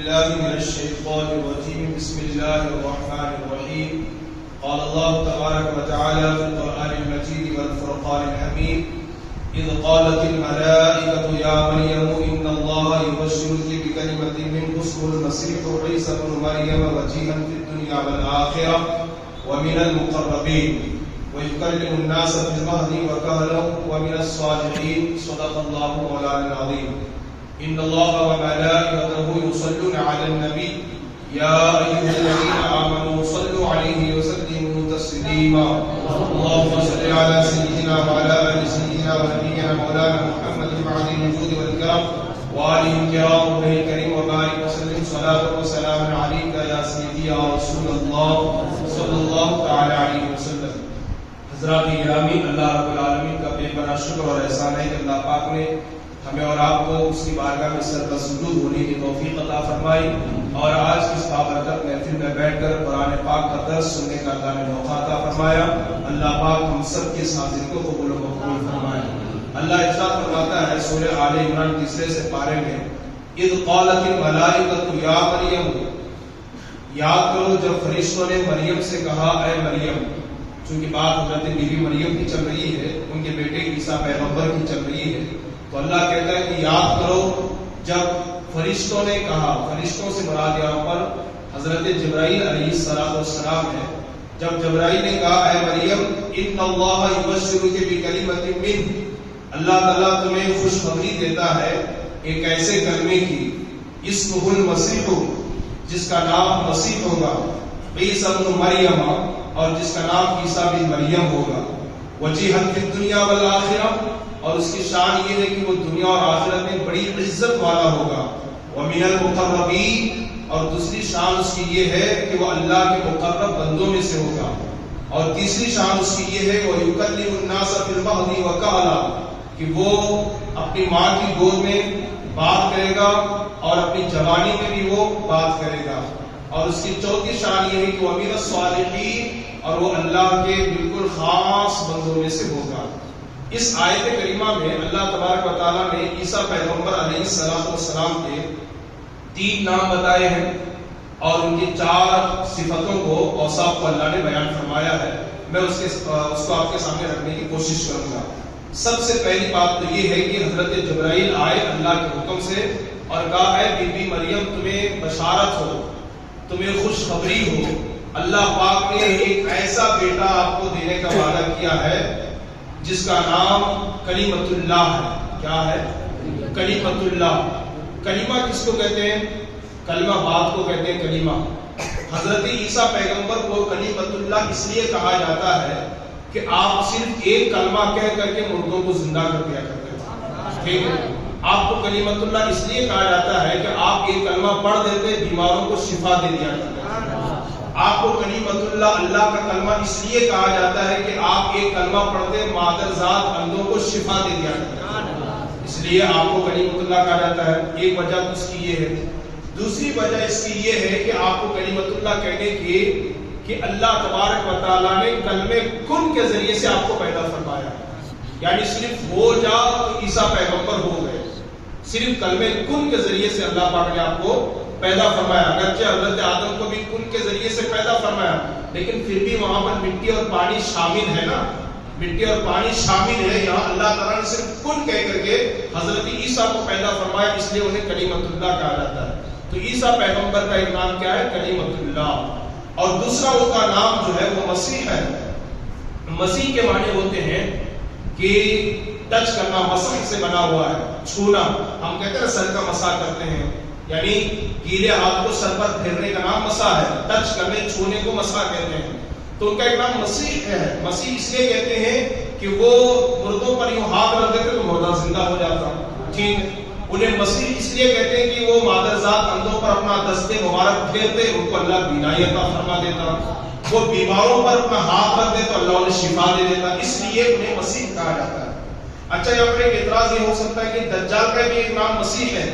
بالله من الشيطان الرجيم بسم الله الرحمن الرحيم قال الله تبارك وتعالى في القرآن المجيد والفرقان الحميد إذ قالت الملائكة يا مريم إن الله يبشرك بكلمة منه اسمه المسيح عيسى ابن مريم وجيها في الدنيا والآخرة ومن المقربين ويكلم الناس في المهد وكهلا ومن الصالحين صدق الله مولانا العظيم. إن الله وملائكته يصلون على النبي يا أيها الذين آمنوا صلوا عليه وسلموا تسليما. اللهم صل على سيدنا وعلى آل سيدنا ونبينا مولانا محمد معدن الجود والكرم وآله الكرام وبه الكريم وبارك وسلم صلاة وسلام عليك يا سيدي يا رسول الله صلى الله تعالى عليه وسلم. حضرات گرامی، اللہ رب العالمین کا بے پناہ شکر اور احسان ہے کہ اللہ پاک نے ہمیں اور آپ کو اس کی بارگاہ میں سربسجود ہونے کی توفیق عطا فرمائی اور آج اس بابرکت محفل میں بیٹھ کر قرآن پاک کا درس سننے کا اللہ نے موقع عطا فرمایا. اللہ پاک ہم سب کے اس حاضری کو قبول و مقبول فرمائے. اللہ ارشاد فرماتا ہے سورہ آل عمران تیسرے سے پارے میں اذ قالت الملائکۃ یا مریم، یاد کرو جب فرشتوں نے مریم سے کہا اے مریم. چونکہ بات حضرت بی بی مریم کی چل رہی ہے، ان کے بیٹے عیسیٰ پیغمبر کی چل رہی ہے، تو اللہ کہتا ہے کہ یاد کرو جب فرشتوں نے کہا. فرشتوں سے مراد یہاں پر حضرت جبرائیل علیہ السلام ہے. جب جبرائیل نے کہا اے مریم ان اللہ یبشرک بکلمۃ منہ، اللہ تعالیٰ تمہیں خوشخبری دیتا ہے ایک ایسے کلمے کی اسمہ المسیح، جس کا نام مسیح ہوگا، عیسیٰ ابن مریم، اور جس کا نام عیسیٰ بن مریم ہوگا، وجیہا فی الدنیا والآخرہ، اور اس کی شان یہ ہے کہ وہ دنیا اور آخرت میں بڑی عزت والا ہوگا، ومن المقربین، اور دوسری شان اس کی یہ ہے کہ وہ اللہ کے مقرب بندوں میں سے ہوگا، اور تیسری شان اس کی یہ ہے وَيُكَلِّمُ النَّاسَ فِي الْمَهْدِ وَكَهْلًا، کہ وہ اپنی ماں کی گود میں بات کرے گا اور اپنی جوانی میں بھی وہ بات کرے گا. اور اس کی چوتھی شان یہ ہے کہ وہ وَمِنَ الصَّالِحِينَ، اور وہ اللہ کے بالکل خاص بندوں میں سے ہوگا. اس آیت کریمہ میں اللہ تبارک و تعالیٰ نے عیسیٰ پیغمبر علیہ السلام کے 3 نام بتائے ہیں اور ان کی 4 صفتوں کو، اوصاف کو اللہ نے بیان فرمایا ہے. میں اس کو آپ کے سامنے رکھنے کی کوشش کروں گا. سب سے پہلی بات تو یہ ہے کہ حضرت جبرائیل آئے اللہ کے حکم سے اور کہا اے بی بی مریم تمہیں بشارت ہو، تمہیں خوشخبری ہو، اللہ پاک نے ایک ایسا بیٹا آپ کو دینے کا وعدہ کیا ہے جس کا نام کلیمۃ اللہ ہے. کیا ہے؟ کلیمۃ اللہ. کلمہ کس کو کہتے ہیں؟ کلمہ بات کو کہتے ہیں کلمہ. حضرت عیسیٰ پیغمبر کو کلیمۃ اللہ اس لیے کہا جاتا ہے کہ آپ صرف ایک کلمہ کہہ کر کے مردوں کو زندہ کر دیا کرتے ہیں. ٹھیک ہے؟ آپ کو کلیمۃ اللہ اس لیے کہا جاتا ہے کہ آپ ایک کلمہ پڑھ دیتے بیماروں کو شفا دے دیا کرتے ہیں. آپ کو کلیمۃ اللہ کا کلمہ اس لیے کہا جاتا ہے کہ آپ ایک کلمہ پڑھتے مادرزاد اندھوں کو شفا دے دیا کرتے ہیں، اس لیے آپ کو کلیمۃ اللہ کہا جاتا ہے. ایک وجہ اس کی یہ ہے. دوسری وجہ اس کی یہ ہے کہ آپ کو کلیمۃ اللہ کہنے کی کہ اللہ تبارک و تعالیٰ نے کلمے کن کے ذریعے سے آپ کو پیدا فرمایا. یعنی صرف ہو جا تو عیسیٰ پیغمبر ہو گئے، صرف کلمے کن کے ذریعے سے اللہ پاک نے آپ کو پیدا فرمایا. اگرچہ حضرت آدم کو بھی کن کے ذریعے سے پیدا فرمایا، لیکن پھر بھی وہاں پر مٹی اور پانی شامل ہے نا، مٹی اور پانی شامل ہے. یہاں اللہ تعالیٰ نے صرف کن کہہ کر کے حضرت عیسیٰ کو پیدا فرمایا، اس لیے انہیں کلیمۃ اللہ کہا جاتا ہے. تو عیسیٰ پیغمبر کا ایک نام کیا ہے؟ کلیمۃ اللہ. اور دوسرا اس کا نام جو ہے وہ مسیح ہے. مسیح کے معنی ہوتے ہیں کہ ٹچ کرنا، مسح سے بنا ہوا ہے، چھونا. ہم کہتے ہیں سر کا مسح کرتے ہیں، یعنی گیلے ہاتھ کو سر پر پھیرنے کا نام مسح ہے. ٹچ کرنے، چھونے کو مسح کہتے ہیں. تو ان کا ایک نام مسیح ہے. مسیح اس لیے کہتے ہیں کہ وہ مردوں پر یوں ہاتھ رکھ دیتے تو مردہ زندہ ہو جاتا. ٹھیک ہے؟ انہیں مسیح اس لیے کہتے ہیں کہ وہ مادرزاد اندھوں پر اپنا دستے مبارک پھیرتے، ان کو اللہ بینائی عطا فرما دیتا. وہ بیماروں پر اپنا ہاتھ رکھ دے تو اللہ انہیں شفا دے دیتا، اس لیے انہیں مسیح کہا جاتا ہے. اچھا، یہاں پر ایک اعتراض یہ ہو سکتا ہے کہ دجال کا بھی ایک نام مسیح ہے.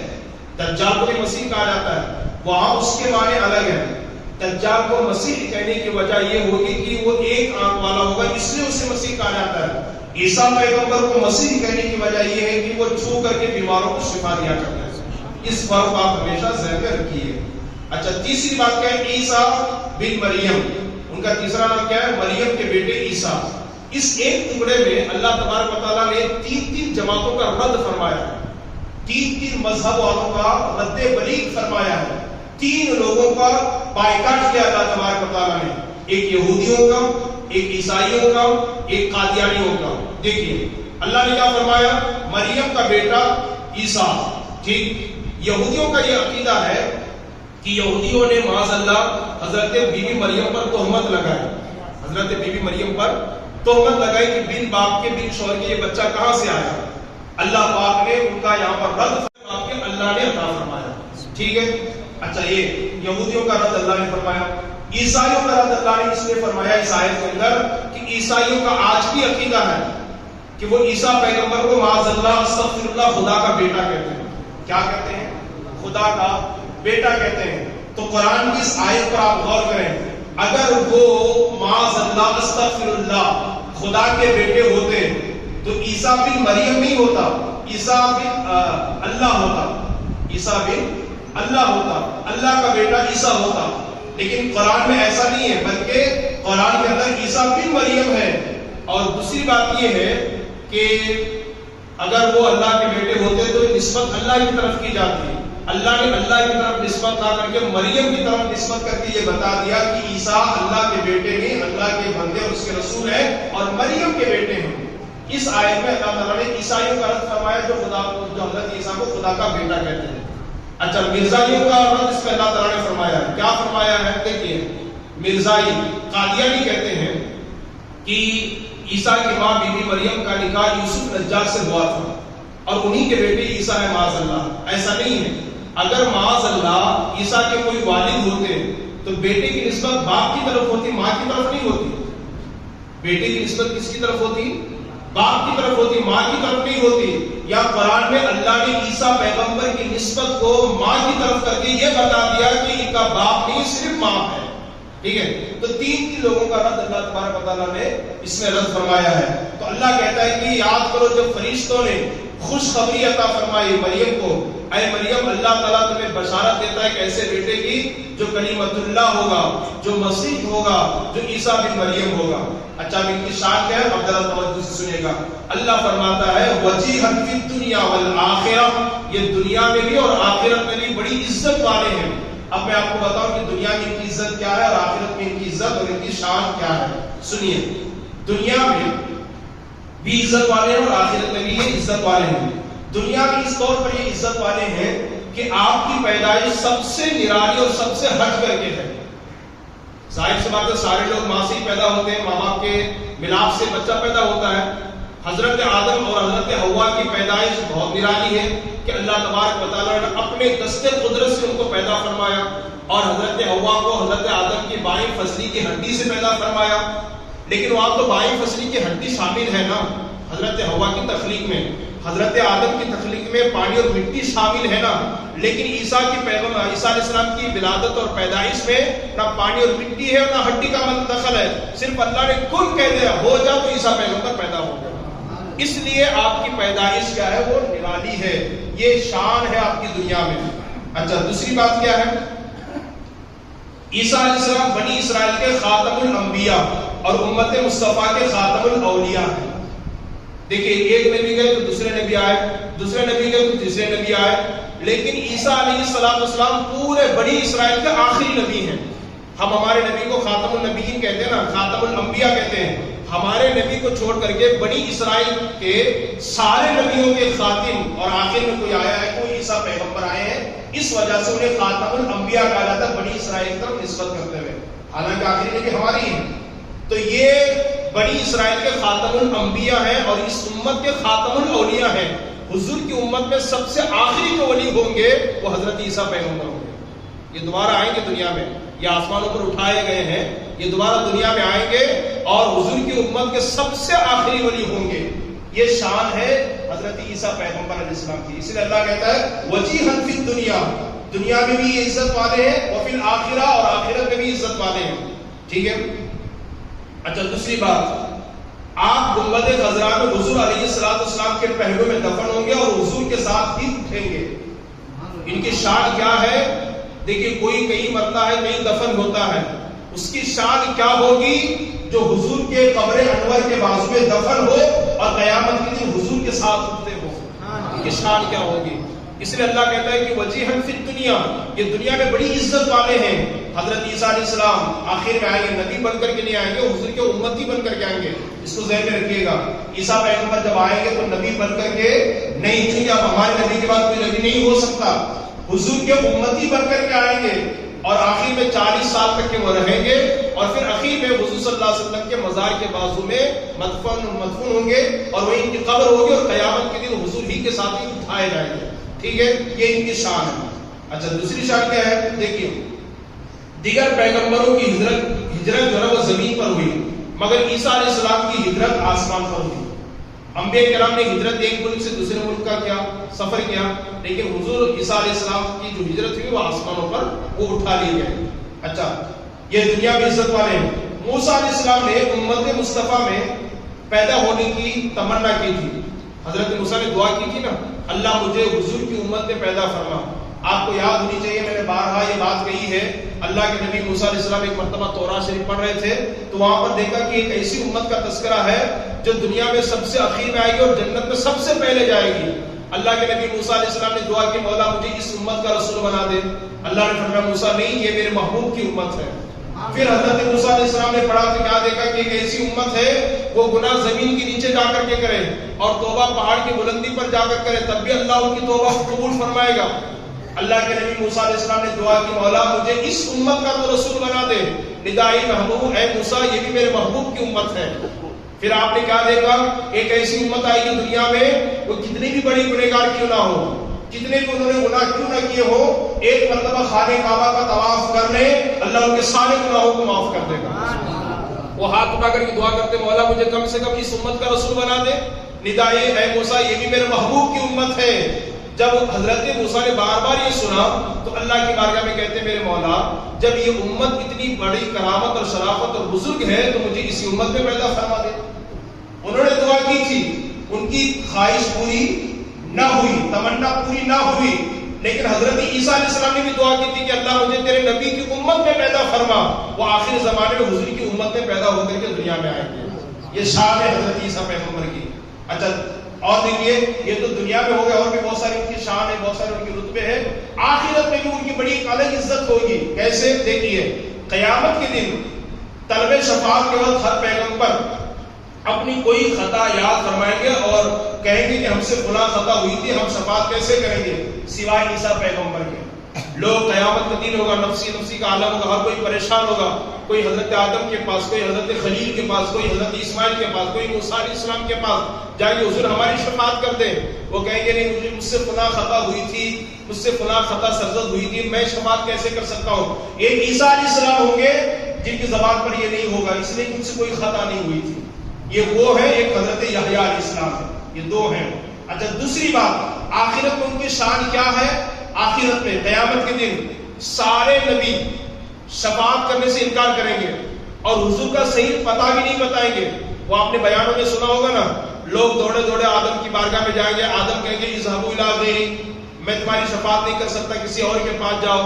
دجال کو بھی مسیح کہا جاتا ہے، وہاں اس کے معنی الگ ہے. دجال کو مسیح کہنے کی وجہ یہ ہوگی کہ وہ ایک آنکھ والا ہوگا، اس لیے اسے مسیح کہا جاتا ہے. عیسیٰ پیغمبر کو مسیح کہنے کی وجہ یہ ہے کہ وہ چھو کر کے بیماروں کو شفا دیا کرتا ہے. اس فرق کو آپ ہمیشہ ذہن میں رکھیے. اچھا تیسری بات کیا ہے؟ عیسیٰ بن مریم، ان کا تیسرا نام کیا ہے؟ مریم کے بیٹے عیسیٰ. اس ایک ٹکڑے میں اللہ تبارک و تعالیٰ نے تین جماعتوں کا رد فرمایا ہے، تین مذہب والوں کا رد بلیغ فرمایا ہے، تین لوگوں کا بائیکاٹ کیا اللہ تبارک و تعالیٰ نے، ایک یہودیوں کا، ایک عیسائیوں کا، ایک قادیانیوں کا. دیکھیے اللہ نے کیا فرمایا؟ مریم کا بیٹا عیسیٰ. ٹھیک، یہودیوں کا یہ عقیدہ ہے کہ یہودیوں نے معاذ اللہ حضرت بی بی مریم پر تہمت لگائی، حضرت بی بی مریم پر تہمت لگائی کہ بن باپ کے بن شوہر کے یہ بچہ کہاں سے آیا. اللہ پاک نے ان کا یہاں پر رد فرما کے اللہ نے عطا فرمایا. ٹھیک ہے. اچھا یہ یہودیوں کا رد اللہ نے فرمایا. عیسائیوں کا رد اللہ نے اس لیے فرمایا اس آیت کے اندر کہ عیسائیوں کا آج بھی عقیدہ ہے کہ وہ عیسیٰ پیغمبر کو معاذ اللہ استغفر اللہ خدا کا بیٹا کہتے ہیں. کیا کہتے ہیں؟ خدا کا بیٹا کہتے ہیں. تو قرآن کی اس آیت پر آپ غور کریں، اگر وہ معاذ اللہ استغفر اللہ خدا کے بیٹے ہوتے تو عیسیٰ بن مریم نہیں ہوتا، عیسیٰ بن اللہ ہوتا، عیسیٰ بن اللہ ہوتا، اللہ کا بیٹا عیسیٰ ہوتا. لیکن قرآن میں ایسا نہیں ہے، بلکہ قرآن کے اندر عیسیٰ بن مریم ہے. اور دوسری بات یہ ہے کہ اگر وہ اللہ کے بیٹے ہوتے تو نسبت اللہ کی طرف کی جاتی ہے. اللہ نے اللہ کی طرف نسبت نہ کر کے مریم کی طرف نسبت کر کے یہ بتا دیا کہ عیسیٰ اللہ کے بیٹے نہیں، اللہ کے بندے اور اس کے رسول ہیں اور مریم کے بیٹے ہیں. اس آیت میں اللہ تعالیٰ نے عیسائیوں کا رد فرمایا جو حضرت عیسیٰ کو خدا کا بیٹا کہتے ہیں. اچھا مرزائیوں کا رد اس میں اللہ تعالیٰ نے فرمایا ہے. کیا فرمایا ہے؟ دیکھیے مرزائی قادیانی کہتے ہیں کہ عیسیٰ کی ماں بی بی مریم کا نکاح یوسف نجار سے ہوا تھا اور انہی کے بیٹے عیسیٰ ہے معاذ اللہ. ایسا نہیں ہے. اگر معاذ اللہ عیسیٰ کے کوئی والد ہوتے تو بیٹے کی نسبت باپ کی طرف ہوتی، ماں کی طرف نہیں ہوتی. بیٹے کی نسبت کس کی طرف ہوتی؟ باپ کی طرف ہوتی، ماں کی طرف نہیں ہوتی. یا قرآن میں اللہ نے عیسیٰ پیغمبر کی نسبت کو ماں کی طرف کر کے یہ بتا دیا کہ ان کا باپ نہیں صرف ماں ہے. ٹھیک ہے. تو تین لوگوں کا رد اللہ تبارک و تعالیٰ نے اس میں رد فرمایا ہے. تو اللہ کہتا ہے کہ یاد کرو جب فرشتوں نے خوشخبری عطا فرمائی مریم کو، اے مریم اللہ تعالیٰ تمہیں بشارت دیتا ہے کہ ایسے بیٹے کی جو کلیمت اللہ ہوگا، جو مسیح ہوگا، جو عیسیٰ بن مریم ہوگا. اچھا ان کی شان کیا ہے؟ اب ذرا توجہ سے سنیے گا. اللہ فرماتا ہے وجیہن فی الدنیا والآخرہ، یہ دنیا میں بھی اور آخرت میں بھی بڑی عزت والے ہیں. اب میں آپ کو بتاؤں کہ دنیا میں ان کی عزت کیا ہے اور آخرت میں ان کی عزت اور ان کی شان کیا ہے. سنیے، دنیا میں بھی عزت والے ہیں اور آخرت میں بھی یہ عزت والے ہیں. دنیا میں اس طور پر یہ عزت والے ہیں کہ آپ کی پیدائش سب سے نرالی اور سب سے ہٹ کر کے ہے. ظاہر سی بات ہے سارے لوگ ماں سے ہی پیدا ہوتے ہیں، ماں باپ کے ملاپ سے بچہ پیدا ہوتا ہے. حضرت آدم اور حضرت حوا کی پیدائش بہت نرالی ہے کہ اللہ تبارک و تعالیٰ نے اپنے دست قدرت سے ان کو پیدا فرمایا اور حضرت حوا کو حضرت آدم کی بائیں فصلی کی ہڈی سے پیدا فرمایا. لیکن وہاں تو بائیں فصلی کی ہڈی شامل ہے نا حضرت حوا کی تخلیق میں، حضرت آدم کی تخلیق میں پانی اور مٹی شامل ہے نا. لیکن عیسیٰ کی پیغمبر عیسیٰ علیہ السلام کی ولادت اور پیدائش میں نہ پانی اور مٹی ہے نہ ہڈی کا دخل ہے. صرف اللہ نے کن کہہ دیا ہو جا تو عیسیٰ پیغمبر پیدا ہو گیا. اس لیے آپ کی پیدائش کیا ہے؟ وہ نرالی ہے، یہ شان ہے آپ کی دنیا میں. اچھا دوسری بات کیا ہے؟ عیسیٰ علیہ السلام بنی اسرائیل کے خاتم الانبیاء اور امت مصطفیٰ کے خاتم الاولیاء ہیں. دیکھیں ایک نبی گئے تو دوسرے نبی آئے، دوسرے نبی گئے تو تیسرے نبی آئے. لیکن عیسیٰ علیہ السلام پورے بنی اسرائیل کے آخری نبی ہیں. ہم ہمارے نبی کو خاتم النبیین کہتے ہیں نا، خاتم الانبیاء کہتے ہیں. ہمارے نبی کو چھوڑ کر کے بنی اسرائیل کے سارے نبیوں کے خاتم اور آخر میں کوئی آیا ہے، کوئی عیسیٰ پیغمبر آئے ہیں. اس وجہ سے انہیں خاتم الانبیاء کہا جاتا ہے بنی اسرائیل کی طرف نسبت کرتے ہوئے، حالانکہ آخری نبی ہماری ہیں. تو یہ بنی اسرائیل کے خاتم الانبیاء ہیں اور اس امت کے خاتم الاولیاء ہیں. حضور کی امت میں سب سے آخری جو ولی ہوں گے وہ حضرت عیسیٰ پیغمبر ہوں گے. یہ دوبارہ آئیں گے دنیا میں، یہ آسمانوں پر اٹھائے گئے ہیں، یہ دوبارہ دنیا میں آئیں گے اور حضور کی امت کے سب سے آخری ولی ہوں گے. یہ شان ہے حضرت عیسیٰ پیغمبر علیہ السلام کی. اس لیے اللہ کہتا ہے وجیہن فی الدنیا، دنیا میں بھی یہ عزت والے ہیں، وفی الآخرہ اور آخرت میں بھی عزت والے ہیں. ٹھیک ہے. اچھا دوسری بات، آپ گنبد خضرا میں حضور علیہ السلام کے پہلو میں دفن ہوں گے اور حضور کے ساتھ ہی اٹھیں گے. ان کی شان کیا ہے؟ دیکھیے کوئی کہیں مرتا ہے کہیں دفن ہوتا ہے، اس کی شان کیا ہوگی؟ جو حضور کے قبر انور کے بازو میں دفن ہو اور قیامت کے دن حضور کے ساتھ اٹھتے ہو، ان کی شان کیا ہوگی؟ اس لیے اللہ کہتا ہے کہ وجیہن فی الدنیا، یہ دنیا میں بڑی عزت والے ہیں۔ حضرت عیسیٰ علیہ السلام آخر میں آئیں گے، نبی بن کر کے نہیں آئیں گے، حضور کے امتی بن کر کے آئیں گے، اس کو ذہن میں رکھیے گا۔ عیسیٰ پیغمبر جب آئیں گے تو نبی بن کر کے نہیں، چونکہ اب ہمارے نبی کے بعد کوئی نبی نہیں ہو سکتا، حضور کے امتی بن کر کے آئیں گے، اور آخر میں 40 سال تک کے وہ رہیں گے، اور پھر آخر میں حضور صلی اللہ علیہ وسلم کے مزار کے بازو میں مدفون ہوں گے، اور وہی ان کی قبر ہوگی، اور قیامت کے دن حضور ہی کے ساتھ ہی اٹھائے جائیں گے۔ ٹھیک ہے، یہ ان کی شان ہے۔ اچھا دوسری شان کیا ہے؟ دیکھیے دیگر پیغمبروں کی ہجرت جو ہے وہ زمین پر ہوئی، مگر عیسیٰ علیہ السلام کی ہجرت آسمان پر ہوئی۔ انبیاء کرام نے ہجرت ایک ملک سے دوسرے ملک کا کیا سفر کیا، لیکن حضور عیسیٰ علیہ السلام کی جو ہجرت ہوئی وہ آسمانوں پر وہ اٹھا لیے گئے۔ اچھا یہ دنیا میں عزت والے ہیں۔ موسیٰ علیہ السلام نے امت مصطفیٰ میں پیدا ہونے کی تمنا کی تھی، حضرت موسیٰ نے دعا کی تھی نا، اللہ مجھے حضور کی امت میں پیدا فرما۔ آپ کو یاد ہونی چاہیے، میں نے بارہا یہ بات کہی ہے، اللہ کے نبی موسیٰ علیہ السلام ایک مرتبہ تورات شریف پڑھ رہے تھے تو وہاں پر دیکھا کہ ایک ایسی امت کا تذکرہ ہے جو دنیا میں سب سے اخیر میں آئے گی اور جنت میں سب سے پہلے جائے گی۔ اللہ کے نبی موسیٰ علیہ السلام نے دعا کی، مولا مجھے اس امت کا رسول بنا دے۔ اللہ نے فرمایا موسیٰ نہیں، یہ میرے محبوب کی امت ہے۔ پھر حضرت موسیٰ علیہ السلام نے پڑھا تو کیا دیکھا کہ ایک ایسی امت ہے وہ گناہ زمین کے نیچے جا کر کے کرے اور توبہ پہاڑ کی بلندی پر جا کر کرے، تب بھی اللہ ان کی توبہ قبول فرمائے گا۔ اللہ کے نبی موسیٰ علیہ السلام نے دعا کی، مولا مجھے اس امت کا تو رسول بنا دے۔ ندائی محبوب، اے موسیٰ یہ بھی میرے محبوب کی امت ہے۔ پھر آپ نے کیا دیکھا، ایک ایسی امت آئی گی دنیا میں، وہ کتنی بھی بڑی گنہگار کیوں نہ ہو، کتنے بھی انہوں نے گناہ کیوں نہ کیے ہو، ایک مرتبہ خانہ کعبہ کا طواف کر لے، اللہ ان کے سارے گناہوں کو معاف کر دے گا۔ وہ ہاتھ اٹھا کر کے دعا کرتے، مولا مجھے کم سے کم اس امت کا رسول بنا دے۔ ندائی اے موسیٰ یہ بھی میرے محبوب کی امت ہے۔ جب حضرت موسیٰ نے بار بار یہ سنا تو اللہ کی بارگاہ میں کہتے میرے مولا جب یہ امت اتنی بڑی کرامت اور شرافت اور بزرگ ہے تو مجھے اسی امت میں پیدا فرما دے۔ انہوں نے دعا کی تھی، ان کی خواہش پوری نہ ہوئی، تمنا پوری نہ ہوئی، لیکن حضرت عیسیٰ علیہ السلام نے بھی دعا کی تھی کہ اللہ مجھے تیرے نبی کی امت میں پیدا فرما۔ وہ آخر زمانے میں حضور کی امت میں پیدا ہو کر کے دنیا میں آئیں گے۔ یہ شان ہے حضرت عیسیٰ پیغمبر کی۔ اچھا اور دیکھیے یہ تو دنیا میں ہو گئے، اور بھی بہت ساری ان کی شان ہے، بہت سارے ان کے رتبے ہیں۔ آخرت میں بھی ان کی بڑی ایک الگ عزت ہوگی۔ کیسے؟ دیکھیے قیامت کے دن طلب شفاعت کے وقت ہر پیغمبر اپنی کوئی خطا یاد فرمائیں گے اور کہیں گے کہ ہم سے فلاں خطا ہوئی تھی، ہم شفاعت کیسے کریں گے؟ سوائے عیسیٰ پیغمبر کے لوگ قیامت کا دن ہوگا، نفسی نفسی کا عالم ہوگا، ہر کوئی پریشان ہوگا، کوئی حضرت آدم کے پاس، کوئی حضرت خلیل کے پاس، کوئی حضرت اسماعیل کے پاس، کوئی موسیٰ علیہ السلام کے پاس جا کے حضور ہماری شفاعت کر دیں۔ وہ کہیں گے نہیں، مجھ سے فلاں خطا ہوئی تھی، مجھ سے فلاں خطا سرزد ہوئی تھی، میں شفاعت کیسے کر سکتا ہوں؟ ایک عیسیٰ علیہ السلام ہوں گے جن کی زبان پر یہ نہیں ہوگا، اس لیے مجھ سے کوئی خطا نہیں ہوئی تھی۔ یہ وہ ہے، ایک حضرت یحییٰ علیہ السلام ہے، یہ دو ہیں۔ اچھا دوسری بات، آخرت میں ان کی شان کیا ہے؟ آخرت میں قیامت کے دن سارے نبی شفاعت کرنے سے انکار کریں گے اور حضور کا صحیح پتہ بھی نہیں بتائیں گے۔ وہ آپ نے بیانوں میں سنا ہوگا نا، لوگ دوڑے دوڑے آدم کی بارگاہ میں جائیں گے، آدم کہیں گے اذهبوا الی غیری، میں تمہاری شفاعت نہیں کر سکتا، کسی اور کے پاس جاؤ۔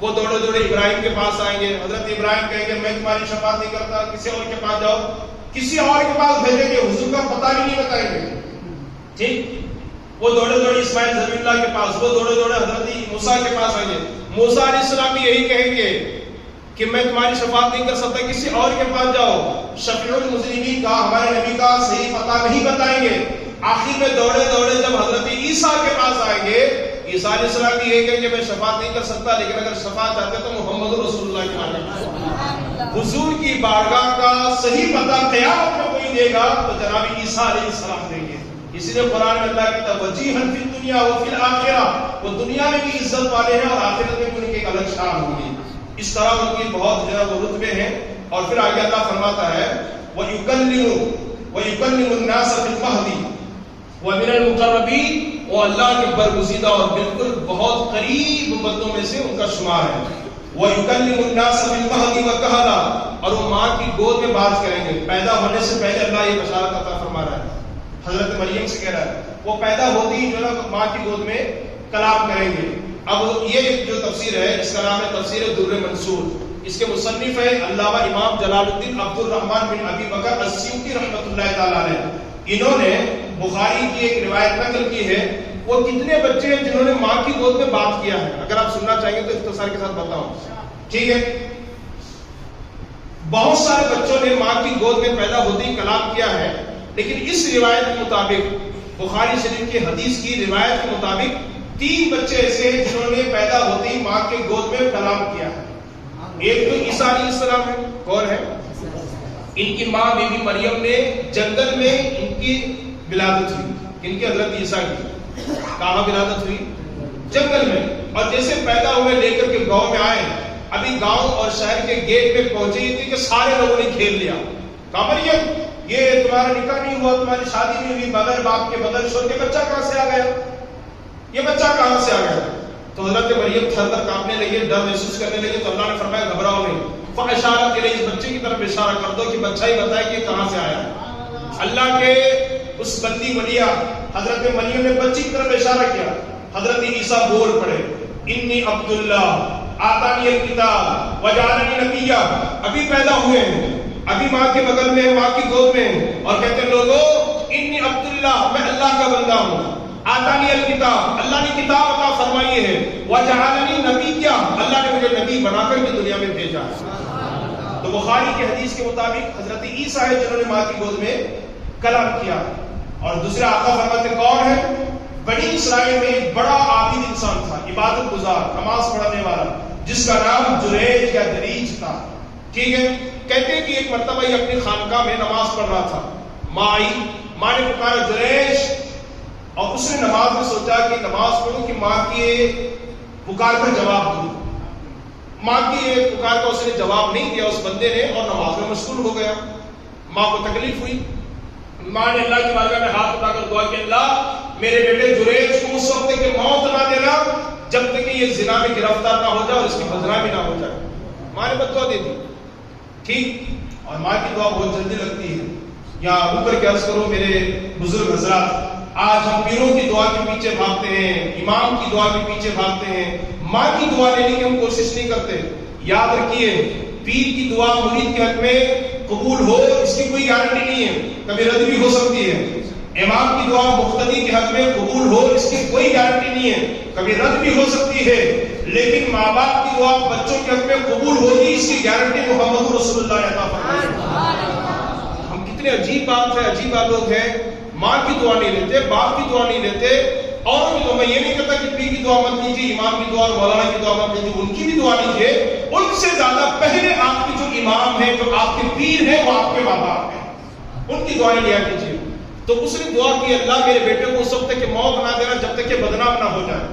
وہ دوڑے دوڑے ابراہیم کے پاس آئیں گے، حضرت ابراہیم کہیں گے میں تمہاری شفاعت نہیں کرتا، کسی اور کے پاس جاؤ، کسی اور کے پاس بھیجیں گے، حضور کا پتہ بھی نہیں بتائیں گے۔ ٹھیک، وہ دوڑے دوڑے اسماعیل ذبیح اللہ کے پاس، وہ دوڑے دوڑے حضرت موسیٰ کے پاس آئیں گے، موسیٰ علیہ السلام بھی یہی کہیں گے کہ میں تمہاری شفاعت نہیں کر سکتا، کسی اور کے پاس جاؤ۔ شفیع المذنبین کا، ہمارے نبی کا صحیح پتہ نہیں بتائیں گے۔ آخر میں دوڑے دوڑے جب حضرت عیسیٰ کے پاس آئیں گے، عیسیٰ علیہ السلام بھی یہی کہیں گے میں شفاعت نہیں کر سکتا، لیکن اگر شفاعت چاہتے تو محمد رسول اللہ کی بارگاہ، حضور کی بارگاہ کا صحیح پتہ قیامت میں کوئی دے گا تو جناب عیسیٰ علیہ السلام دیں گے۔ اسی لیے قرآن میں اللہ کی وجیہن فی الدنیا و فی الآخرہ، وہ دنیا میں بھی عزت والے ہیں اور آخرت میں بھی ان کی ایک الگ شان ہوگی۔ اس طرح ان کی بہت زیادہ وہ رتبے ہیں۔ اور پھر آگے اللہ فرماتا ہے وَيُكَلِّمُ النَّاسَ فِي الْمَهْدِ وَمِنَ الْمُقَرَّبِينَ، وہ اللہ کے برگزیدہ اور بالکل بہت قریب بندوں میں سے ان کا شمار ہے۔ وَيُكَلِّمُ النَّاسَ فِي الْمَهْدِ وَكَهْلًا، اور وہ ماں کی گود میں بات کریں گے۔ پیدا ہونے سے پہلے اللہ یہ بشارت عطا فرما رہا ہے، حضرت مریم سے کہہ رہا ہے وہ پیدا ہوتی ہی جو ہے نا ماں کی گود میں کلام کریں گے۔ اب یہ جو تفسیر ہے اس کا نام ہے تفسیر در منصور. اس کے مصنف ہے علامہ امام جلال الدین عبد الرحمن بن ابی بکر السیوطی رحمۃ اللہ تعالی علیہ. انہوں نے بخاری کی ایک روایت نقل کی ہے. وہ کتنے بچے ہیں جنہوں نے ماں کی گود میں بات کیا ہے؟ اگر آپ سننا چاہیں گے تو اختصار کے ساتھ بتاؤں. ٹھیک ہے. بہت سارے بچوں نے ماں کی گود میں پیدا ہوتے ہی کلام کیا ہے، لیکن اس روایت کے مطابق، بخاری شریف کی حدیث کی روایت کے مطابق 3 بچے ایسے ہیں جنہوں نے پیدا ہوتے ہی ماں کے گود میں کلام کیا ہے. ایک تو عیسیٰ علیہ السلام ہے. کون ہے؟ ان کی ماں بی بی مریم نے جنگل میں ان کی ولادت ہوئی. ان کی حضرت عیسیٰ کی کہاں ولادت ہوئی؟ جنگل میں. اور جیسے پیدا ہوئے لے کر کے گاؤں میں آئے، ابھی گاؤں اور شہر کے گیٹ پہ پہنچے ہی تھے کہ سارے لوگوں نے گھیر لیا. کہا مریم یہ تمہارا نکاح نہیں ہوا، تمہاری شادی نہیں ہوئی، بغیر باپ کے بغیر شوہر کے، بچہ کہاں سے آ گیا؟ یہ بچہ کہاں سے آ گیا؟ تو حضرت مریم تھر تھر کانپنے لگے، ڈر محسوس کرنے لگے. تو اللہ نے فرمایا گھبراؤ نہیں، فاشارہ کے لیے اس بچے کی طرف اشارہ کر دو کہ بچہ ہی بتائے کہ کہاں سے آیا. اللہ کے اس بندی ولیہ حضرت مریم نے بچی کی طرف اشارہ کیا. حضرت عیسیٰ بول پڑے انی عبداللہ آتانی الکتاب وجعلنی نبیا. ابھی پیدا ہوئے ہیں، ابھی ماں کے بغل میں، ماں کی گود میں، اور کہتے ہیں لوگوں انی عبداللہ، میں اللہ کا بندہ ہوں. آتانی الکتاب، اللہ نے کتاب عطا فرمائی ہے. وجعلنی نبیا، اللہ نے مجھے نبی بنا کر کے دنیا میں بھیجا ہے. تو بخاری کی حدیث کے مطابق حضرت عیسیٰ ہے جنہوں نے ماں کی گود میں کلام کیا. اور دوسرا آقا فرماتے کون ہے؟ بنی اسرائیل میں ایک بڑا عابد انسان تھا، عبادت گزار، نماز پڑھنے والا، جس کا نام جریج یا دریج تھا. ٹھیک ہے. کہتے ہیں کہ ایک مرتبہ یہ اپنی خانقاہ میں نماز پڑھ رہا تھا. ماں آئی، ماں نے پکارا جریج، اور اس نے نماز میں سوچا کہ نماز پڑھوں کہ ماں کی پکار کا جواب دوں. ماں کی پکار کا اس نے جواب نہیں دیا اس بندے نے، اور نماز میں مشغول ہو گیا. ماں کو تکلیف ہوئی. ماں نے اللہ کی بارگاہ میں ہاتھ اٹھا کر دعا کہ اللہ میرے بیٹے جریج کو اس وقت کہ موت نہ دینا جب تک کہ یہ زنا میں گرفتار نہ ہو جائے اور اس کی بدنامی نہ ہو جائے. ماں نے بدعا دے دی. ٹھیک. اور ماں کی دعا بہت جلدی لگتی ہے. یہاں اوپر کے عرض کرو میرے بزرگ حضرات، آج ہم پیروں کی دعا کے پیچھے بھاگتے ہیں، امام کی دعا کے پیچھے بھاگتے ہیں، ماں کی دعا لینے کی ہم کوشش نہیں کرتے. یاد رکھیے پیر کی دعا مرید کے حق میں قبول ہو اس کی کوئی گارنٹی نہیں ہے، کبھی رد بھی ہو سکتی ہے. امام کی دعا مقتدی کے حق میں قبول ہو اس کی کوئی گارنٹی نہیں ہے، کبھی رد بھی ہو سکتی ہے. لیکن ماں باپ کی دعا بچوں کے حق میں قبول ہوگی اس کی گارنٹی محمد رسول اللہ نے عطا فرمائی. ہم کتنے عجیب بات ہے، عجیب لوگ ہیں، ماں کی دعا نہیں لیتے، باپ کی دعا نہیں لیتے. اور بھی تو میں یہ نہیں کہتا کہ پیر کی دعا مت لیجیے، امام کی دعا اور مولانا کی دعا مت لیجیے، ان کی بھی دعا لیجیے. ان سے زیادہ پہلے آپ کے جو امام ہیں، جو آپ کے پیر ہیں، وہ آپ کے ماں باپ ہیں، ان کی دعائیں لیا کیجیے. تو اس نے دعا کی اللہ میرے بیٹے کو اس وقت تک کہ موت نہ دینا جب تک کہ بدنام نہ ہو جائے.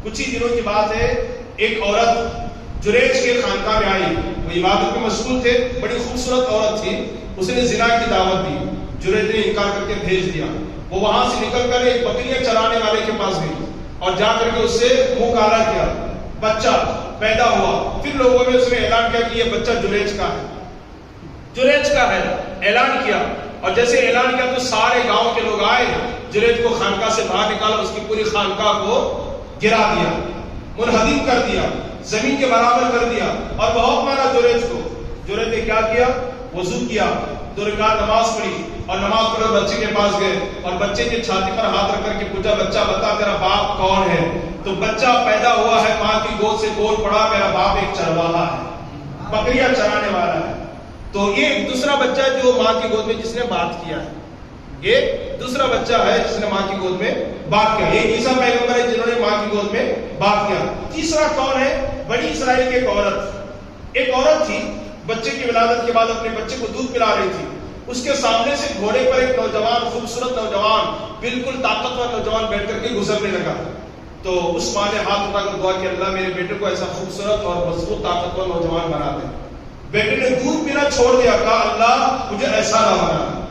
کچھ ہی دنوں کی بات ہے، ایک عورت جریج کے خانقاہ میں آئی. وہ عبادت میں مشغول تھے، بڑی خوبصورت عورت تھی. اس نے زنا کی دعوت دی، جریج نے انکار کر کے بھیج دیا. وہ وہاں سے نکل کر ایک بکریاں چرانے والے کے پاس گئی اور جا کر کے اس سے منہ کالا کیا. بچہ پیدا ہوا. پھر لوگوں نے اس میں اعلان کیا کہ یہ بچہ جریج کا ہے، جریج کا ہے، اعلان کیا. اور جیسے اعلان کیا تو سارے گاؤں کے لوگ آئے، جریج کو خانقاہ سے باہر نکالا، اس کی پوری خانقاہ کو گرا دیا، منہدم کر دیا، زمین کے برابر کر دیا اور بہت مارا جریج کو. جریج نے کیا کیا؟ وضو کیا، 2 رکعت نماز پڑھی اور نماز پڑھ بچے کے پاس گئے اور بچے کی چھاتی پر ہاتھ رکھ کر کے پوچھا بچہ بتا تیرا باپ کون ہے؟ تو بچہ پیدا ہوا ہے، ماں کی گود سے بول پڑا میرا باپ ایک چرواہا ہے، بکریاں چرانے والا ہے. تو یہ دوسرا بچہ ہے جو ماں کی گود میں جس نے بات کیا ہے. یہ دوسرا بچہ ہے جس نے ماں کی گود میں بات کیا. ایک عیسیٰ پیغمبر ہے جنہوں نے ماں کی گود میں بات کیا. تیسرا کون ہے؟ بنی اسرائیل کی ایک عورت تھی، بچے کی ولادت کے بعد اپنے بچے کو دودھ پلا رہی تھی. اس کے سامنے سے گھوڑے پر ایک نوجوان، خوبصورت نوجوان، بالکل طاقتور نوجوان بیٹھ کر کے گزرنے لگا. تو اس ماں نے ہاتھ اٹھا کر دعا کہ اللہ میرے بیٹے کو ایسا خوبصورت اور مضبوط طاقتور نوجوان بنا دے. بیٹے نے دودھ پینا چھوڑ دیا، کہا اللہ مجھے ایسا نہ بنانا،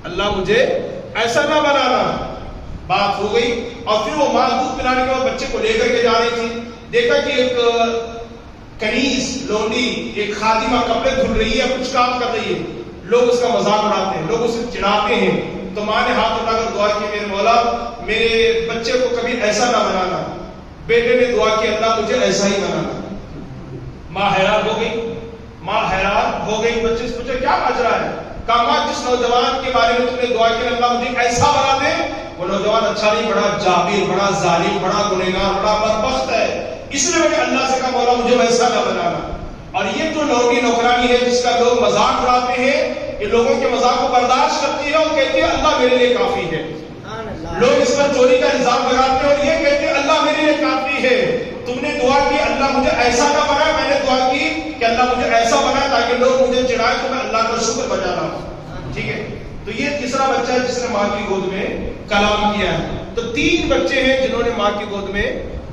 اللہ مجھے ایسا نہ بنانا. بات ہو گئی اور پھر وہ ماں دودھ پلانے کے بعد بچے کو لے کر کے جا رہی تھی. دیکھا کہ ایک کنیز لونڈی، ایک خادمہ کپڑے دھل رہی ہے، کچھ کام کر رہی ہے. لوگ اس کا مذاق اڑاتے ہیں، لوگ اسے چڑھاتے ہیں. تو ماں نے ہاتھ اٹھا کر دعا کی میرے مولا میرے بچے کو کبھی ایسا نہ بنانا. بیٹے نے دعا کی اللہ مجھے ایسا ہی بنانا. ماں حیران ہو گئی. بچے سے پوچھا کیا ماجرا ہے؟ کہا ماں جس نوجوان کے بارے میں تم نے دعا کی اللہ مجھے ایسا بنا دے، وہ نوجوان اچھا نہیں، بڑا جابر، بڑا ظالم، بڑا گنہگار، بڑا بدبخت ہے، اس لیے میں نے اللہ سے کہا مولا مجھے ویسا نہ بنانا. اور یہ جو لوگی نوکرانی ہے جس کا لوگ مذاق اڑاتے ہیں، یہ لوگوں کے مذاق کو برداشت کرتی ہے اور کہتی ہے اللہ میرے لیے کافی ہے. لوگ اس پر چوری کا الزام لگاتے ہیں اور یہ کہتے ہیں اللہ میرے لیے کافی ہے. تم نے دعا کی اللہ مجھے ایسا نہ بنا، میں نے دعا کی کہ اللہ مجھے ایسا بنا تاکہ لوگ مجھے چڑھائیں تو میں اللہ کا شکر بجا رہا ہوں. ٹھیک ہے، تو یہ تیسرا بچہ ہے جس نے ماں کی گود میں کلام کیا ہے. تو 3 بچے ہیں جنہوں نے ماں کی گود میں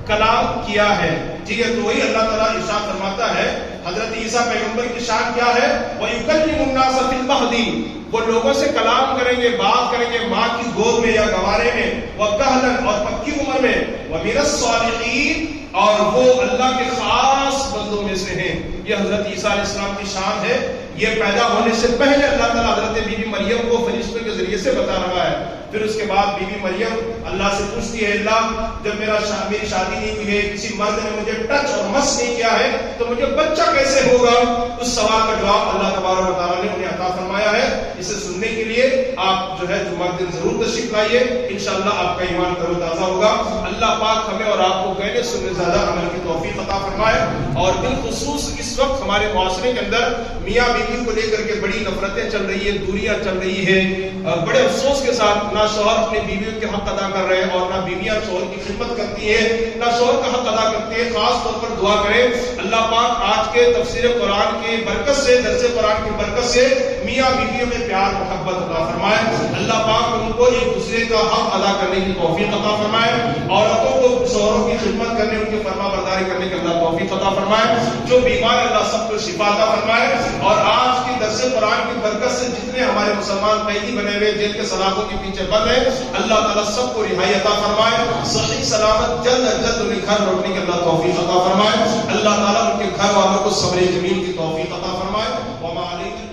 کلام کیا ہے. ٹھیک ہے، تو وہی اللہ تعالیٰ ارشاد فرماتا ہے حضرت عیسیٰ پیغمبر کی شان کیا ہے؟ وَيُكَلِّمُ النَّاسَ فِي الْمَهْدِ، وہ لوگوں سے کلام کریں گے، بات کریں گے ماں کی گود میں یا گوارے میں، وَكَهْلًا، اور پکی عمر میں، وَمِنَ الصَّالِحِينَ، اور وہ اللہ کے خاص بندوں میں سے ہیں. یہ حضرت عیسیٰ علیہ السلام کی شان ہے. یہ پیدا ہونے سے پہلے اللہ تعالیٰ حضرت بی بی مریم کو فرشتوں کے ذریعے سے بتا رہا ہے. پھر اس کے بعد بی بی مریم اللہ سے پوچھتی ہے اللہ جب میری شادی نہیں ہوئی ہے، کسی مرد نے مجھے ٹچ اور مس نہیں کیا ہے، تو مجھے بچہ کیسے ہوگا؟ اس سوال کا جواب اللہ تبارک و تعالیٰ نے انہیں عطا فرمایا ہے. اسے سننے کے لیے آپ جو ہے جمعہ دن ضرور تشریف لائیے، انشاءاللہ آپ کا ایمان تر و تازہ ہوگا. اللہ پاک ہمیں اور آپ کو کہنے سننے زیادہ عمل کی توفیق عطا فرمائے. اور بالخصوص اس وقت ہمارے معاشرے کے اندر میاں بیوی کو لے کر کے بڑی نفرتیں چل رہی ہیں، دوریاں چل رہی ہیں. بڑے افسوس کے ساتھ نہ شوہر اپنی بیویوں کے حق ادا کر رہے ہیں اور نہ بیویاں شوہر کی خدمت کرتی ہیں، نہ شوہر کا حق ادا کرتی ہیں. خاص طور پر دعا کریں اللہ پاک آج کے تفسیر قرآن کی برکت سے، درس قرآن کی برکت سے میاں بیویوں میں پیار محبت عطا فرمائے. اللہ پاک ان کو ایک دوسرے کا حق ادا کرنے کی توفیق عطا فرمائے. عورتوں کو شوہروں کی خدمت کرنے، ان کی فرما برداری کرنے کی اللہ توفیق عطا فرمائے. جو بیمار اللہ سب کو شفا عطا فرمائے. اور آج کی درس قرآن کی برکت سے جتنے ہمارے مسلمان قیدی بنے ہوئے جیل کے سلاخوں کے پیچھے بند ہیں، اللہ تعالیٰ سب کو رہائی عطا فرمائے. صحیح سلامت جلد از جلد انہیں گھر لوٹنے کی اللہ توفیق عطا فرمائے. اللہ تعالیٰ ان کے گھر والوں کو صبر جمیل کی توفیق عطا فرمائے. وما علیکم